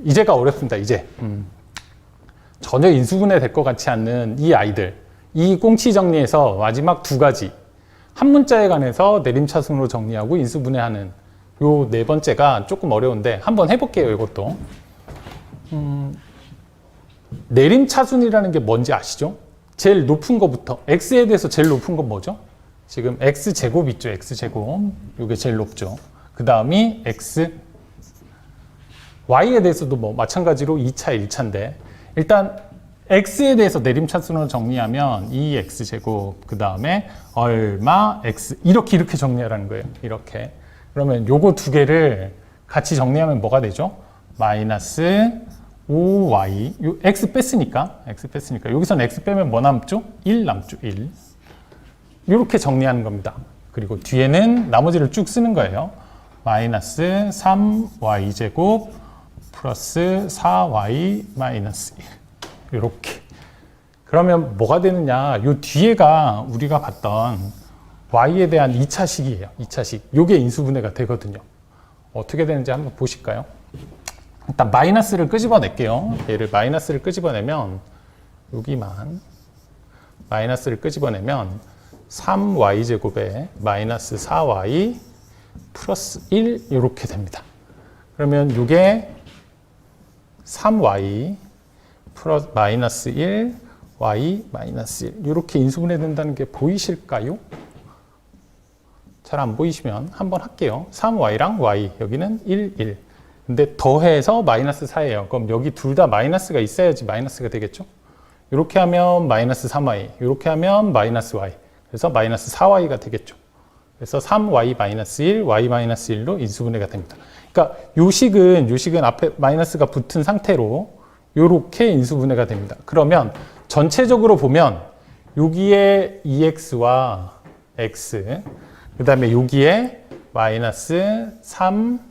이제가 어렵습니다. 이제 전혀 인수분해 될 것 같지 않는 이 아이들, 이 꽁치 정리에서 마지막 두 가지, 한 문자에 관해서 내림차순으로 정리하고 인수분해하는 요 네 번째가 조금 어려운데 한번 해볼게요. 이것도 내림차순이라는 게 뭔지 아시죠? 제일 높은 거부터, x에 대해서 제일 높은 건 뭐죠? 지금 x제곱 있죠. x제곱 요게 제일 높죠. 그 다음이 x, y에 대해서도 뭐 마찬가지로 2차, 1차인데 일단 x에 대해서 내림차순으로 정리하면 2x제곱, 그 다음에 얼마 x, 이렇게 정리하라는 거예요. 이렇게. 그러면 요거 두 개를 같이 정리하면 뭐가 되죠? 마이너스 5y, 요 x 뺐으니까 여기서는 x 빼면 뭐 남죠? 1 남죠. 1. 이렇게 정리하는 겁니다. 그리고 뒤에는 나머지를 쭉 쓰는 거예요. 마이너스 3y제곱 플러스 4y 마이너스 1. 이렇게. 그러면 뭐가 되느냐? 요 뒤에가 우리가 봤던 y에 대한 2차식이에요. 2차식. 요게 인수분해가 되거든요. 어떻게 되는지 한번 보실까요? 일단 마이너스를 끄집어낼게요. 얘를 마이너스를 끄집어내면 여기만 마이너스를 끄집어내면 3y제곱에 마이너스 4y 플러스 1 이렇게 됩니다. 그러면 이게 3y 플러스 마이너스 1 y 마이너스 1 이렇게 인수분해 된다는 게 보이실까요? 잘 안 보이시면 한번 할게요. 3y랑 y 여기는 1, 1 근데 더해서 마이너스 4예요. 그럼 여기 둘 다 마이너스가 있어야지 마이너스가 되겠죠? 이렇게 하면 마이너스 3y, 이렇게 하면 마이너스 y. 그래서 마이너스 4y가 되겠죠. 그래서 3y 마이너스 1, y 마이너스 1로 인수분해가 됩니다. 그러니까 요 식은 앞에 마이너스가 붙은 상태로 이렇게 인수분해가 됩니다. 그러면 전체적으로 보면 여기에 2x와 x, 그 다음에 여기에 마이너스 3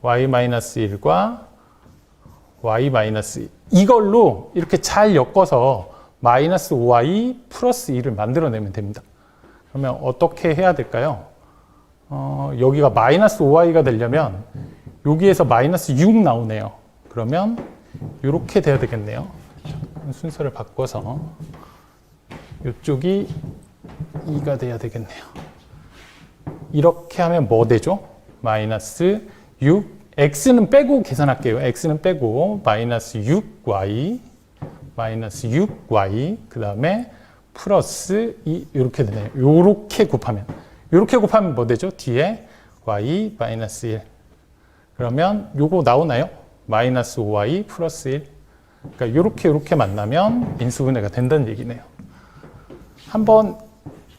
y 마이너스 1과 y 마이너스 2 이걸로 이렇게 잘 엮어서 마이너스 5y 플러스 2를 만들어내면 됩니다. 그러면 어떻게 해야 될까요? 여기가 마이너스 5y가 되려면 여기에서 마이너스 6 나오네요. 그러면 이렇게 돼야 되겠네요. 순서를 바꿔서 이쪽이 2가 돼야 되겠네요. 이렇게 하면 뭐 되죠? 마이너스 6, x는 빼고 계산할게요. x는 빼고 마이너스 6y, 마이너스 6y, 그 다음에 플러스 2 이렇게 되네요. 이렇게 곱하면 뭐 되죠? 뒤에 y 마이너스 1. 그러면 요거 나오나요? 마이너스 5y 플러스 1. 그러니까 이렇게 만나면 인수분해가 된다는 얘기네요. 한번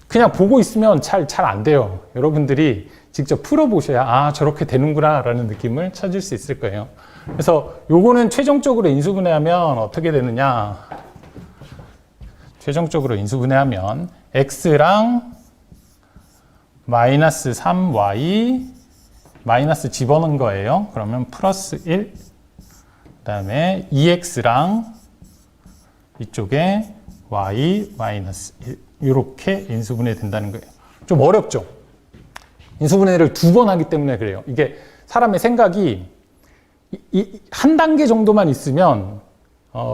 그냥 보고 있으면 잘 안 돼요. 여러분들이 직접 풀어보셔야 아 저렇게 되는구나 라는 느낌을 찾을 수 있을 거예요. 그래서 요거는 최종적으로 인수분해하면 어떻게 되느냐, 최종적으로 인수분해하면 x랑 마이너스 3y 마이너스 집어넣은 거예요. 그러면 플러스 1, 그 다음에 2x랑 이쪽에 y 마이너스 1 이렇게 인수분해 된다는 거예요. 좀 어렵죠? 인수분해를 두 번 하기 때문에 그래요. 이게 사람의 생각이 한 단계 정도만 있으면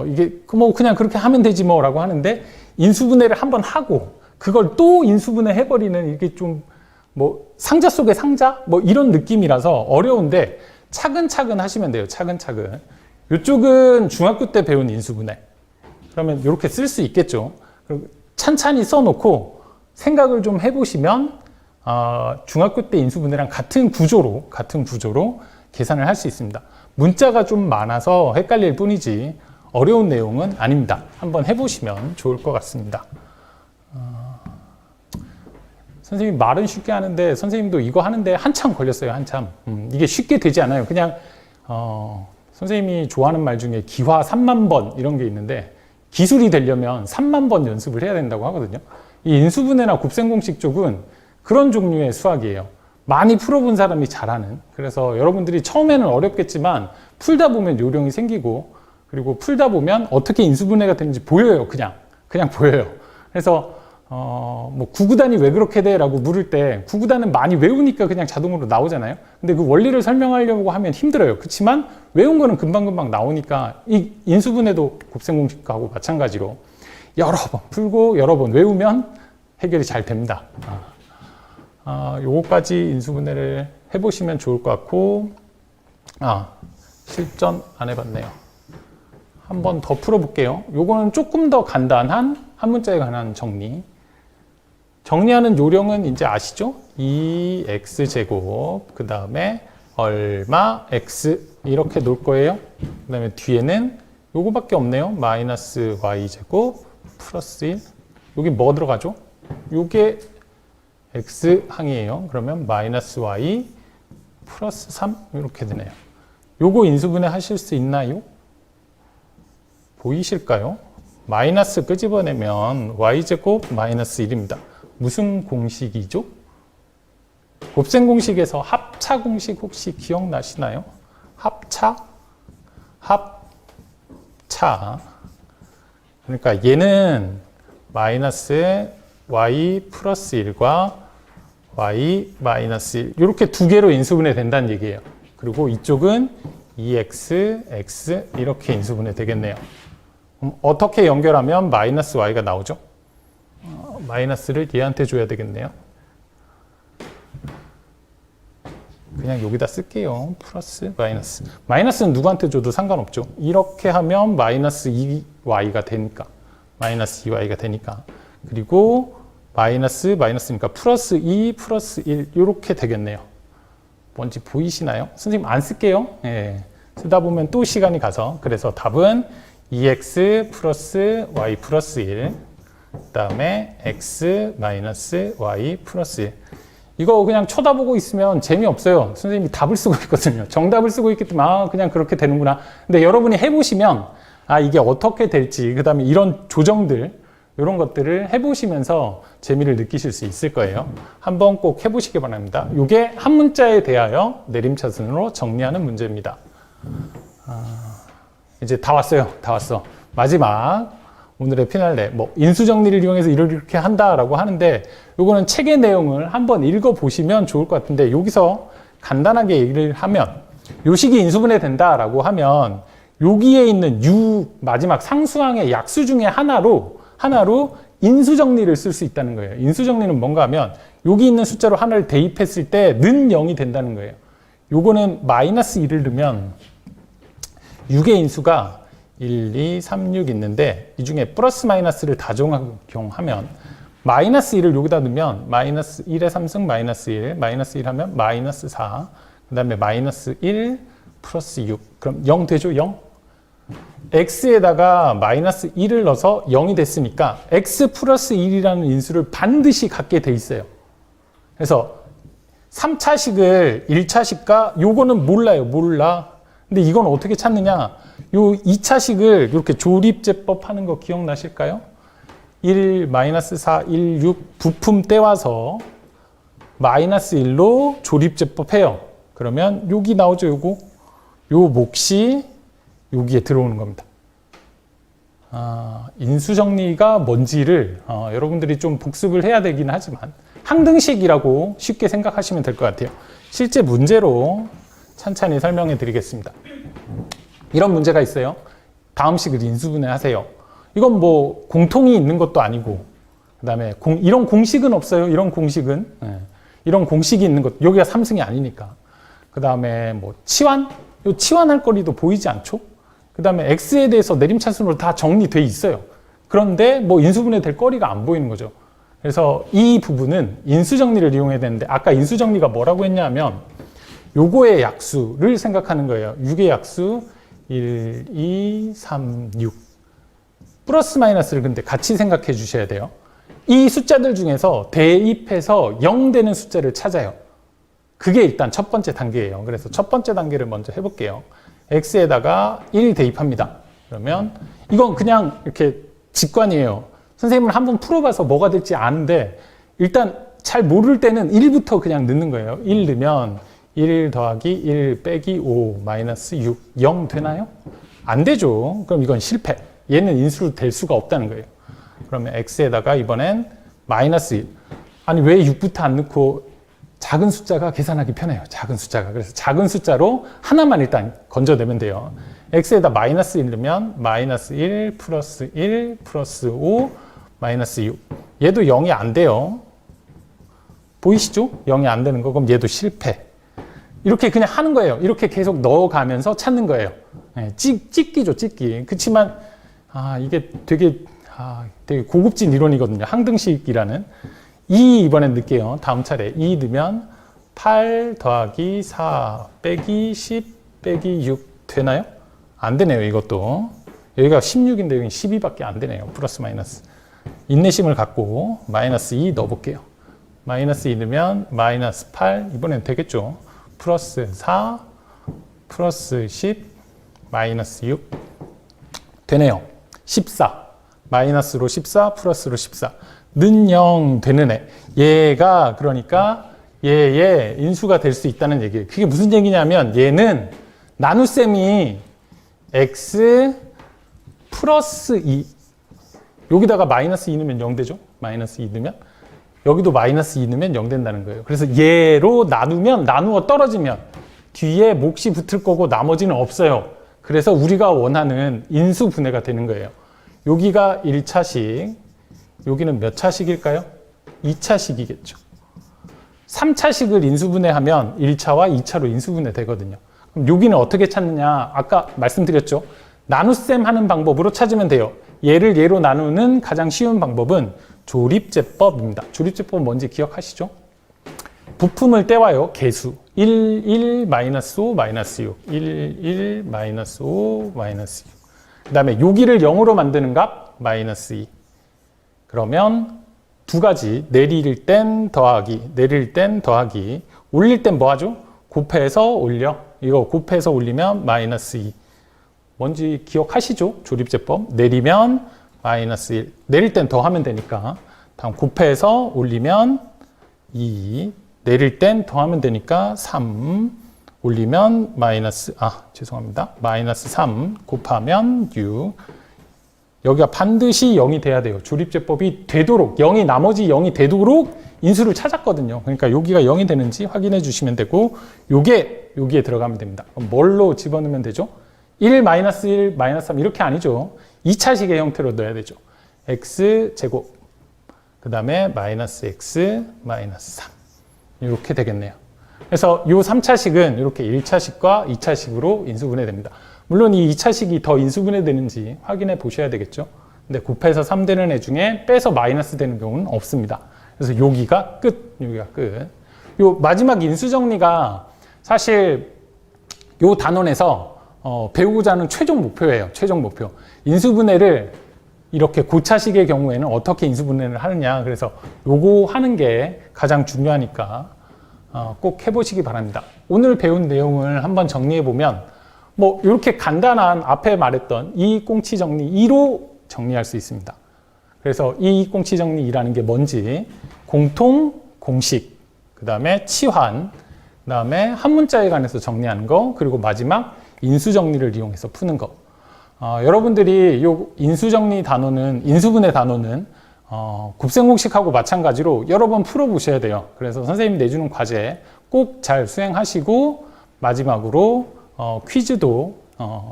이게 뭐 그냥 그렇게 하면 되지 뭐라고 하는데 인수분해를 한번 하고 그걸 또 인수분해 해버리는 이게 좀 뭐 상자 속의 상자? 뭐 이런 느낌이라서 어려운데 차근차근 하시면 돼요. 차근차근. 이쪽은 중학교 때 배운 인수분해. 그러면 이렇게 쓸 수 있겠죠. 찬찬히 써놓고 생각을 좀 해보시면 중학교 때 인수분해랑 같은 구조로 계산을 할 수 있습니다. 문자가 좀 많아서 헷갈릴 뿐이지 어려운 내용은 아닙니다. 한번 해보시면 좋을 것 같습니다. 선생님 말은 쉽게 하는데 선생님도 이거 하는데 한참 걸렸어요. 한참. 이게 쉽게 되지 않아요. 그냥 선생님이 좋아하는 말 중에 기화 3만 번 이런 게 있는데 기술이 되려면 3만 번 연습을 해야 된다고 하거든요. 이 인수분해나 곱셈공식 쪽은 그런 종류의 수학이에요. 많이 풀어본 사람이 잘하는. 그래서 여러분들이 처음에는 어렵겠지만 풀다 보면 요령이 생기고 그리고 풀다 보면 어떻게 인수분해가 되는지 보여요. 그냥 보여요. 그래서 뭐 구구단이 왜 그렇게 돼? 라고 물을 때 구구단은 많이 외우니까 그냥 자동으로 나오잖아요. 근데 그 원리를 설명하려고 하면 힘들어요. 그렇지만 외운 거는 금방금방 나오니까 이 인수분해도 곱셈 공식하고 마찬가지로 여러 번 풀고 여러 번 외우면 해결이 잘 됩니다. 요거까지 인수분해를 해보시면 좋을 것 같고, 실전 안 해봤네요. 한 번 더 풀어볼게요. 요거는 조금 더 간단한 한 문자에 관한 정리. 정리하는 요령은 이제 아시죠? 2x제곱, 그 다음에 얼마 x 이렇게 놓을 거예요. 그 다음에 뒤에는 요거밖에 없네요. 마이너스 y제곱 플러스 1. 여기 뭐 들어가죠? 요게 x항이에요. 그러면 마이너스 y 플러스 3 이렇게 되네요. 요거 인수분해 하실 수 있나요? 보이실까요? 마이너스 끄집어내면 y제곱 마이너스 1입니다. 무슨 공식이죠? 곱셈 공식에서 합차 공식 혹시 기억나시나요? 합차. 그러니까 얘는 마이너스 y 플러스 1과 y 마이너스 1 이렇게 두 개로 인수분해 된다는 얘기예요. 그리고 이쪽은 2x, x 이렇게 인수분해 되겠네요. 어떻게 연결하면 마이너스 y가 나오죠? 마이너스를 얘한테 줘야 되겠네요. 그냥 여기다 쓸게요. 플러스 마이너스. 마이너스는 누구한테 줘도 상관없죠. 이렇게 하면 마이너스 2y가 되니까. 마이너스 2y가 되니까. 그리고 마이너스니까 플러스 2 플러스 1 이렇게 되겠네요. 뭔지 보이시나요? 선생님 안 쓸게요. 예. 쓰다 보면 또 시간이 가서. 그래서 답은 2x 플러스 y 플러스 1, 그 다음에 x 마이너스 y 플러스 1. 이거 그냥 쳐다보고 있으면 재미없어요. 선생님이 답을 쓰고 있거든요. 정답을 쓰고 있기 때문에 그냥 그렇게 되는구나. 근데 여러분이 해보시면 이게 어떻게 될지, 그 다음에 이런 조정들, 이런 것들을 해보시면서 재미를 느끼실 수 있을 거예요. 한번 꼭 해보시기 바랍니다. 이게 한 문자에 대하여 내림차순으로 정리하는 문제입니다. 이제 다 왔어요. 다 왔어. 마지막 오늘의 피날레. 뭐 인수정리를 이용해서 이렇게 한다라고 하는데 요거는 책의 내용을 한번 읽어보시면 좋을 것 같은데 여기서 간단하게 얘기를 하면 요식이 인수분해 된다라고 하면 여기에 있는 u 마지막 상수항의 약수 중에 하나로 인수정리를 쓸 수 있다는 거예요. 인수정리는 뭔가 하면 여기 있는 숫자로 하나를 대입했을 때 는 0이 된다는 거예요. 요거는 마이너스 1을 넣으면 6의 인수가 1, 2, 3, 6 있는데 이 중에 플러스 마이너스를 다 적용하면 마이너스 1을 여기다 넣으면 마이너스 1의 3승 마이너스 1, 마이너스 1 하면 마이너스 4, 그 다음에 마이너스 1 플러스 6. 그럼 0 되죠? 0? x에다가 마이너스 1을 넣어서 0이 됐으니까 x 플러스 1이라는 인수를 반드시 갖게 돼 있어요. 그래서 3차식을 1차식과 요거는 몰라. 근데 이건 어떻게 찾느냐? 요 2차식을 이렇게 조립제법 하는 거 기억나실까요? 1, 마이너스 4, 1, 6 부품 떼와서 마이너스 1로 조립제법 해요. 그러면 여기 나오죠, 요거. 요 몫이 여기에 들어오는 겁니다. 인수정리가 뭔지를 여러분들이 좀 복습을 해야 되긴 하지만 항등식이라고 쉽게 생각하시면 될 것 같아요. 실제 문제로 찬찬히 설명해 드리겠습니다. 이런 문제가 있어요. 다음 식을 인수분해 하세요. 이건 뭐 공통이 있는 것도 아니고 그 다음에 이런 공식은 없어요. 이런 공식은 이런 공식이 있는 것 여기가 3승이 아니니까. 그 다음에 뭐 치환? 요 치환할 거리도 보이지 않죠? 그 다음에 x에 대해서 내림차순으로 다 정리돼 있어요. 그런데 뭐 인수분해 될 거리가 안 보이는 거죠. 그래서 이 부분은 인수정리를 이용해야 되는데 아까 인수정리가 뭐라고 했냐면 요거의 약수를 생각하는 거예요. 6의 약수 1, 2, 3, 6 플러스 마이너스를 근데 같이 생각해 주셔야 돼요. 이 숫자들 중에서 대입해서 0 되는 숫자를 찾아요. 그게 일단 첫 번째 단계예요. 그래서 첫 번째 단계를 먼저 해볼게요. x에다가 1 대입합니다. 그러면 이건 그냥 이렇게 직관이에요. 선생님을 한번 풀어봐서 뭐가 될지 아는데 일단 잘 모를 때는 1부터 그냥 넣는 거예요. 1 넣으면 1 더하기 1 빼기 5 마이너스 6 0 되나요? 안 되죠. 그럼 이건 실패. 얘는 인수로 될 수가 없다는 거예요. 그러면 x에다가 이번엔 마이너스 1. 아니 왜 6부터 안 넣고 작은 숫자가 계산하기 편해요. 작은 숫자가. 그래서 작은 숫자로 하나만 일단 건져내면 돼요. x에다 마이너스 1 넣으면 마이너스 1 플러스 1 플러스 5 마이너스 6. 얘도 0이 안 돼요. 보이시죠? 0이 안 되는 거. 그럼 얘도 실패. 이렇게 그냥 하는 거예요. 이렇게 계속 넣어가면서 찾는 거예요. 네, 찍기죠, 찍기. 그렇지만 이게 되게 고급진 이론이거든요. 항등식이라는. 2 이번엔 넣을게요. 다음 차례 2 넣으면 8 더하기 4 빼기 10 빼기 6 되나요? 안 되네요. 이것도. 여기가 16인데 여기 12밖에 안 되네요. 플러스 마이너스. 인내심을 갖고 마이너스 2 넣어볼게요. 마이너스 2 넣으면 마이너스 8 이번엔 되겠죠. 플러스 4 플러스 10 마이너스 6 되네요. 14 마이너스로 14 플러스로 14 는 0 되는 애. 얘가 그러니까 얘의 인수가 될 수 있다는 얘기예요. 그게 무슨 얘기냐면 얘는 나눗셈이 x 플러스 2 여기다가 마이너스 2 넣으면 0 되죠. 마이너스 2 넣으면 여기도 마이너스 2 넣으면 0 된다는 거예요. 그래서 얘로 나누면 나누어 떨어지면 뒤에 몫이 붙을 거고 나머지는 없어요. 그래서 우리가 원하는 인수분해가 되는 거예요. 여기가 1차식, 여기는 몇 차식일까요? 2차식이겠죠. 3차식을 인수분해하면 1차와 2차로 인수분해 되거든요. 그럼 여기는 어떻게 찾느냐? 아까 말씀드렸죠. 나눗셈 하는 방법으로 찾으면 돼요. 얘를 얘로 나누는 가장 쉬운 방법은 조립제법입니다. 조립제법 뭔지 기억하시죠? 부품을 떼와요. 개수. 1, 1, 마이너스 5, 마이너스 6. 1, 1, 마이너스 5, 마이너스 6. 그 다음에 여기를 0으로 만드는 값, 마이너스 2. 그러면 두 가지. 내릴 땐 더하기, 내릴 땐 더하기. 올릴 땐 뭐 하죠? 곱해서 올려. 이거 곱해서 올리면 마이너스 2. 뭔지 기억하시죠? 조립제법. 내리면 마이너스 1. 내릴 땐 더하면 되니까. 다음 곱해서 올리면 2. 내릴 땐 더하면 되니까 3. 올리면 마이너스, 죄송합니다. 마이너스 3 곱하면 6. 여기가 반드시 0이 돼야 돼요. 조립제법이 되도록, 나머지 0이 되도록 인수를 찾았거든요. 그러니까 여기가 0이 되는지 확인해 주시면 되고, 여기에 들어가면 됩니다. 그럼 뭘로 집어넣으면 되죠? 1, 마이너스 1, 마이너스 3 이렇게 아니죠. 2차식의 형태로 넣어야 되죠. x제곱, 그 다음에 마이너스 x, 마이너스 3 이렇게 되겠네요. 그래서 이 3차식은 이렇게 1차식과 2차식으로 인수분해됩니다. 물론 이 2차식이 더 인수분해되는지 확인해 보셔야 되겠죠. 근데 곱해서 3 되는 애 중에 빼서 마이너스 되는 경우는 없습니다. 그래서 여기가 끝, 여기가 끝. 요 마지막 인수정리가 사실 요 단원에서 배우고자 하는 최종 목표예요. 최종 목표. 인수분해를 이렇게 고차식의 경우에는 어떻게 인수분해를 하느냐. 그래서 요거 하는 게 가장 중요하니까 꼭 해보시기 바랍니다. 오늘 배운 내용을 한번 정리해보면 뭐 이렇게 간단한 앞에 말했던 이익공치 정리 2로 정리할 수 있습니다. 그래서 이익공치 정리 2라는 게 뭔지 공통, 공식, 그 다음에 치환, 그 다음에 한 문자에 관해서 정리하는 거, 그리고 마지막 인수정리를 이용해서 푸는 거. 여러분들이 이 인수정리 단어는, 인수분해 단어는 곱셈공식하고 마찬가지로 여러 번 풀어보셔야 돼요. 그래서 선생님이 내주는 과제 꼭 잘 수행하시고 마지막으로 퀴즈도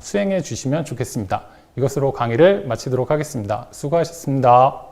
수행해 주시면 좋겠습니다. 이것으로 강의를 마치도록 하겠습니다. 수고하셨습니다.